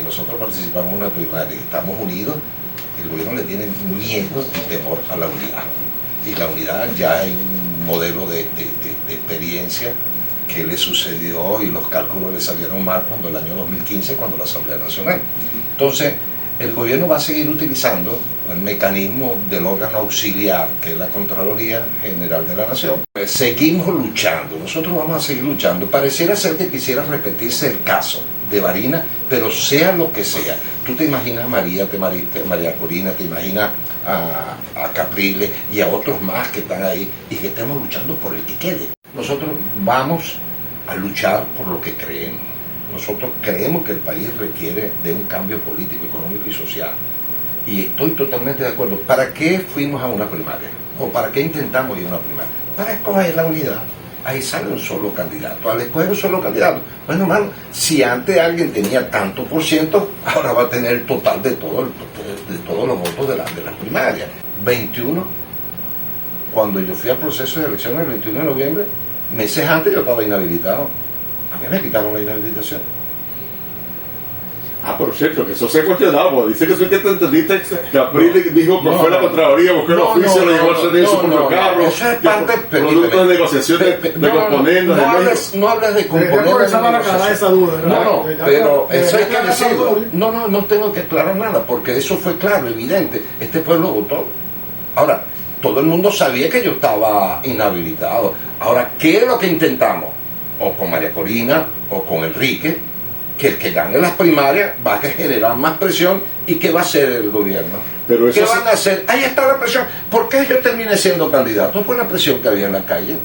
nosotros participamos en una primaria y estamos unidos, el gobierno le tiene miedo y temor a la unidad. Y la unidad ya hay un modelo de experiencia que le sucedió y los cálculos le salieron mal cuando el año 2015, cuando la Asamblea Nacional. Entonces, el gobierno va a seguir utilizando el mecanismo del órgano auxiliar, que es la Contraloría General de la Nación. Seguimos luchando, nosotros vamos a seguir luchando. Pareciera ser que quisiera repetirse el caso de Barinas, pero sea lo que sea. Tú te imaginas a María Corina, te imaginas a Capriles y a otros más que están ahí y que estemos luchando por el que quede. Nosotros vamos a luchar por lo que creemos. Nosotros creemos que el país requiere de un cambio político, económico y social. Y estoy totalmente de acuerdo. ¿Para qué fuimos a una primaria? ¿O para qué intentamos ir a una primaria? Para escoger la unidad. Ahí sale un solo candidato. Al escoger un solo candidato, bueno, hermano, si antes alguien tenía tanto por ciento, ahora va a tener el total de todos los votos de las primarias. 21, cuando yo fui al proceso de elecciones el 21 de noviembre, meses antes yo estaba inhabilitado. A mí me quitaron la inhabilitación. Por cierto, que eso se ha cuestionado, porque dice que eso es que te entendiste, que Capriles dijo que fue la Contraloría, buscó el oficio, le llevó al servicio su propio carro, eso es parte, producto de negociación de componentes. No hables de componentes. Pero eso hay que decirlo. No tengo que aclarar nada, porque eso fue claro, evidente. Este pueblo votó. Ahora, todo el mundo sabía que yo estaba inhabilitado. Ahora, ¿qué es lo que intentamos? O con María Corina, o con Enrique, que el que gane las primarias va a generar más presión. ¿Y qué va a hacer el gobierno? Pero ¿Qué van a hacer? Ahí está la presión. ¿Por qué yo terminé siendo candidato? Fue la presión que había en la calle.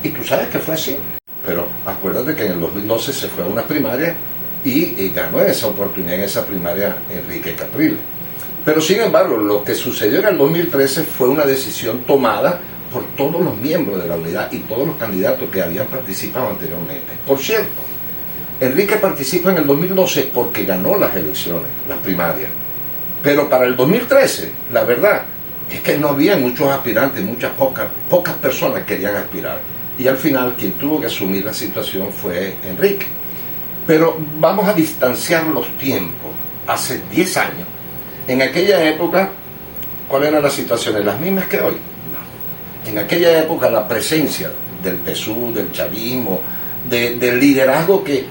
Y tú sabes que fue así. Pero acuérdate que en el 2012 se fue a una primaria y ganó esa oportunidad en esa primaria Enrique Capriles. Pero sin embargo, lo que sucedió en el 2013 fue una decisión tomada por todos los miembros de la unidad y todos los candidatos que habían participado anteriormente. Por cierto, Enrique participa en el 2012 porque ganó las elecciones, las primarias. Pero para el 2013, la verdad es que no había muchos aspirantes, pocas personas querían aspirar. Y al final quien tuvo que asumir la situación fue Enrique. Pero vamos a distanciar los tiempos. Hace 10 años, en aquella época, ¿cuáles eran las situaciones? Las mismas que hoy. En aquella época la presencia del PSUV, del chavismo, del liderazgo que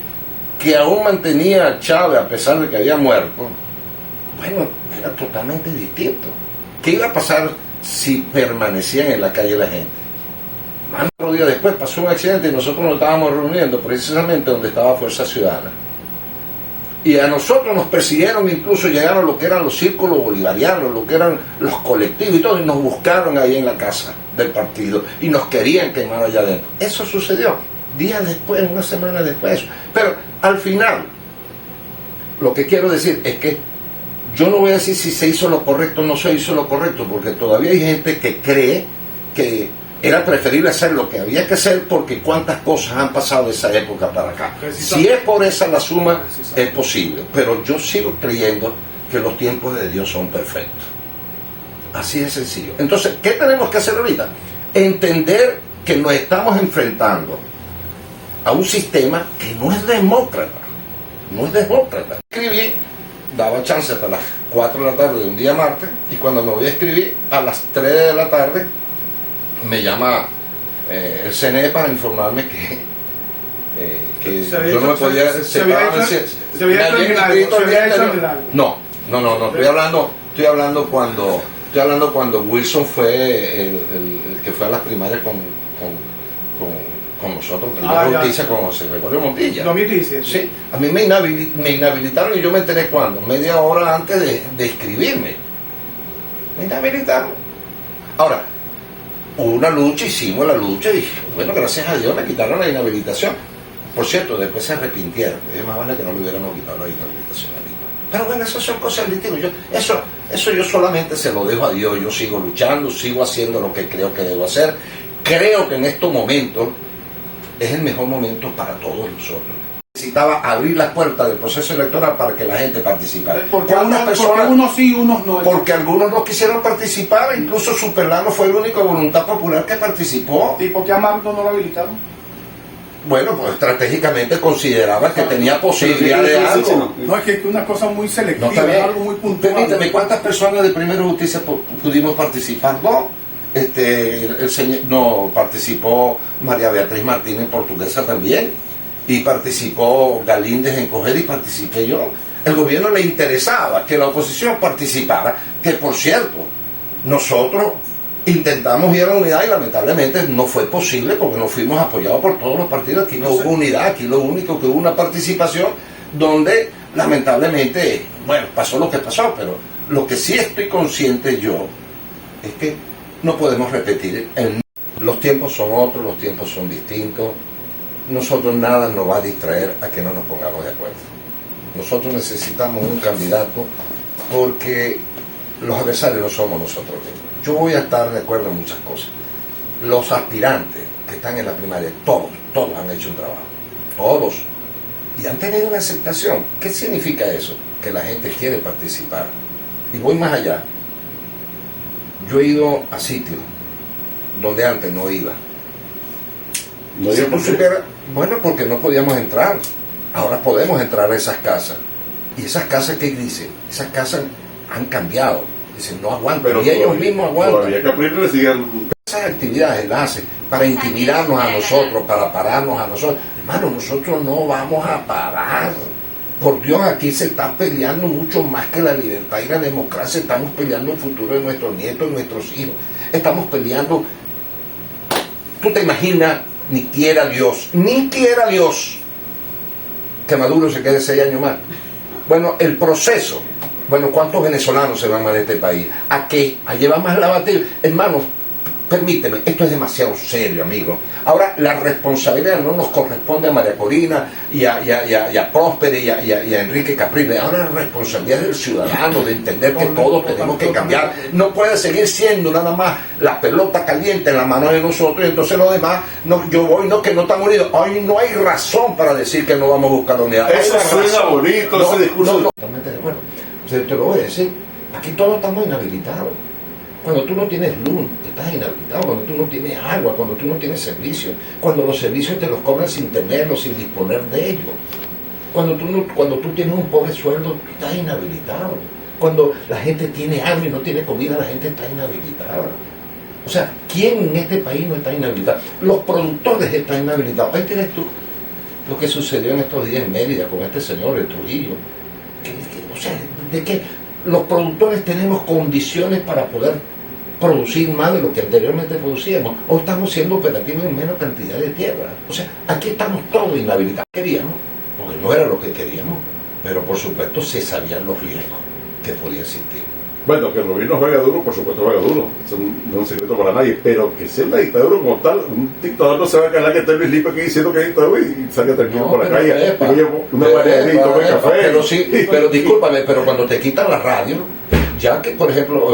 aún mantenía Chávez a pesar de que había muerto, bueno, era totalmente distinto. ¿Qué iba a pasar si permanecían en la calle la gente? Otro día después pasó un accidente y nosotros nos estábamos reuniendo precisamente donde estaba Fuerza Ciudadana. Y a nosotros nos persiguieron, incluso llegaron lo que eran los círculos bolivarianos, lo que eran los colectivos y todo, y nos buscaron ahí en la casa del partido y nos querían quemar allá adentro. Eso sucedió días después, una semana después. Pero al final, lo que quiero decir es que yo no voy a decir si se hizo lo correcto o no se hizo lo correcto, porque todavía hay gente que cree que era preferible hacer lo que había que hacer porque cuántas cosas han pasado de esa época para acá. Si es por esa la suma, es posible. Pero yo sigo creyendo que los tiempos de Dios son perfectos. Así de sencillo. Entonces, ¿qué tenemos que hacer ahorita? Entender que nos estamos enfrentando a un sistema que no es demócrata. No es demócrata. Escribí, daba chance hasta las 4 de la tarde de un día martes, y cuando me voy a escribir, a las 3 de la tarde, me llama el CNE para informarme que yo no me podía separar. No, estoy hablando cuando Wilson fue el que fue a las primarias con nosotros, justicia con José Gregorio Montilla. 2017. Sí, a mí me inhabilitaron y yo me enteré cuando, media hora antes de escribirme. Me inhabilitaron. Ahora, hubo una lucha, hicimos la lucha y bueno, gracias a Dios me quitaron la inhabilitación. Por cierto, después se arrepintieron. Es más vale que no le hubiéramos quitado la inhabilitación a mí. Pero bueno, esas son cosas distintas. Eso yo solamente se lo dejo a Dios. Yo sigo luchando, sigo haciendo lo que creo que debo hacer. Creo que en estos momentos es el mejor momento para todos nosotros. Necesitaba abrir las puertas del proceso electoral para que la gente participara. Porque unos sí, unos no. Porque algunos no quisieron participar, incluso Superlano fue el único de Voluntad Popular que participó. ¿Y por qué a Magno no lo habilitaron? bueno, pues estratégicamente consideraba que tenía posibilidad de algo. No, es que es una cosa muy selectiva, No, es algo muy puntual. Permíteme, ¿cuántas personas de Primero Justicia pudimos participar? No. El señor, no, participó María Beatriz Martínez, portuguesa también, y participó Galíndez en Coger, y participé yo. El gobierno le interesaba que la oposición participara, que por cierto, nosotros intentamos ir a la unidad y lamentablemente no fue posible porque no fuimos apoyados por todos los partidos. Aquí no hubo unidad, aquí lo único que hubo una participación donde lamentablemente, bueno, pasó lo que pasó, pero lo que sí estoy consciente yo es que no podemos repetir. Los tiempos son otros, los tiempos son distintos. Nosotros nada nos va a distraer a que no nos pongamos de acuerdo. Nosotros necesitamos un candidato porque los adversarios no somos nosotros mismos. Yo voy a estar de acuerdo en muchas cosas. Los aspirantes que están en la primaria, todos han hecho un trabajo. Todos. Y han tenido una aceptación. ¿Qué significa eso? Que la gente quiere participar. Y voy más allá. Yo he ido a sitios donde antes no iba. Bueno, porque no podíamos entrar. Ahora podemos entrar a esas casas. Y esas casas, ¿qué dicen? Esas casas han cambiado. Dicen, no aguantan. Pero y ellos mismos aguantan. Todavía Capriles le siguen. Esas actividades las hacen para intimidarnos a nosotros, para pararnos a nosotros. Hermano, nosotros no vamos a parar. Por Dios, aquí se está peleando mucho más que la libertad y la democracia. Estamos peleando el futuro de nuestros nietos y nuestros hijos. Estamos peleando. Tú te imaginas, ni quiera Dios, que Maduro se quede 6 años más. Bueno, el proceso. Bueno, ¿cuántos venezolanos se van a de este país? ¿A qué? ¿A llevar más la batalla? Hermanos, permíteme, esto es demasiado serio, amigo. Ahora, la responsabilidad no nos corresponde a María Corina y a Próspero y a Enrique Capriles. Ahora la responsabilidad del ciudadano de entender que todos tenemos que cambiar. No puede seguir siendo nada más la pelota caliente en la mano de nosotros y entonces los demás, no, yo voy, no, que no están unidos. Hoy no hay razón para decir que no vamos a buscar la unidad. Eso suena bonito, ese discurso. Totalmente de acuerdo. Te lo voy a decir, aquí todos estamos inhabilitados. Cuando tú no tienes luz, estás inhabilitado. Cuando tú no tienes agua, cuando tú no tienes servicios, cuando los servicios te los cobran sin tenerlos, sin disponer de ellos. Cuando tú tienes un pobre sueldo, tú estás inhabilitado. Cuando la gente tiene hambre y no tiene comida, la gente está inhabilitada. O sea, ¿quién en este país no está inhabilitado? Los productores están inhabilitados. Ahí tienes tú lo que sucedió en estos días en Mérida con este señor, el Trujillo. O sea, de que los productores tenemos condiciones para poder producir más de lo que anteriormente producíamos, o estamos siendo operativos en menos cantidad de tierra. O sea, aquí estamos todos inhabilitados. Queríamos, porque no era lo que queríamos, pero por supuesto se sabían los riesgos que podía existir. Bueno, que el gobierno juega duro, por supuesto juega duro, eso no es un secreto para nadie, pero que sea una dictadura como tal, un dictador no se va a calar que esté Luis Lipe aquí diciendo que es dictadura y salga tranquilo por la calle, y oye, una manera y tome café. Pero sí, pero discúlpame, pero cuando te quitan la radio, ya que por ejemplo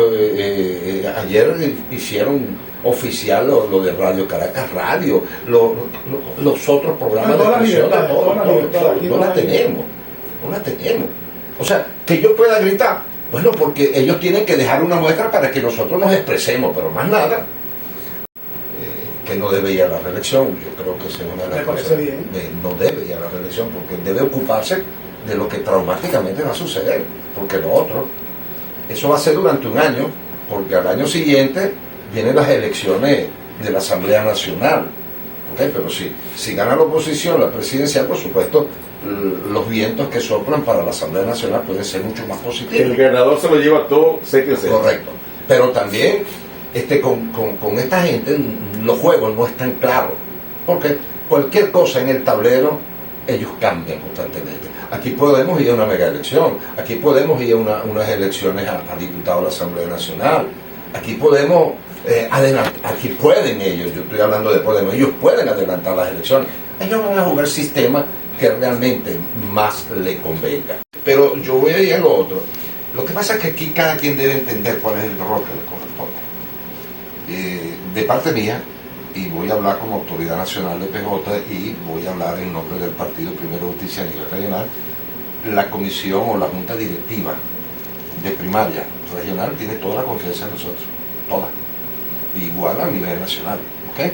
ayer hicieron oficial lo de Radio Caracas Radio, los otros programas de televisión, no la tenemos. O sea, que yo pueda gritar. Bueno, porque ellos tienen que dejar una muestra para que nosotros nos expresemos, pero más nada. Que no debe ir a la reelección, yo creo que esa es una de las cosas. No debe ir a la reelección porque debe ocuparse de lo que traumáticamente va a suceder, porque lo otro, eso va a ser durante un año, porque al año siguiente vienen las elecciones de la Asamblea Nacional. ¿Okay? Pero si gana la oposición, la presidencial, por supuesto, los vientos que soplan para la Asamblea Nacional pueden ser mucho más positivos. El ganador se lo lleva todo, sé que sé. Correcto. Pero también con esta gente los juegos no están claros, porque cualquier cosa en el tablero ellos cambian constantemente. Aquí podemos ir a una mega elección, aquí podemos ir a unas elecciones a diputados de la Asamblea Nacional, aquí podemos aquí pueden ellos, yo estoy hablando de Podemos, ellos pueden adelantar las elecciones, ellos van a jugar sistemas que realmente más le convenga. Pero yo voy a ir a lo otro. Lo que pasa es que aquí cada quien debe entender cuál es el rol que le corresponde. De parte mía, y voy a hablar como autoridad nacional de PJ y voy a hablar en nombre del Partido Primero Justicia a nivel regional, la comisión o la junta directiva de primaria regional tiene toda la confianza en nosotros, toda, igual a nivel nacional, ¿ok?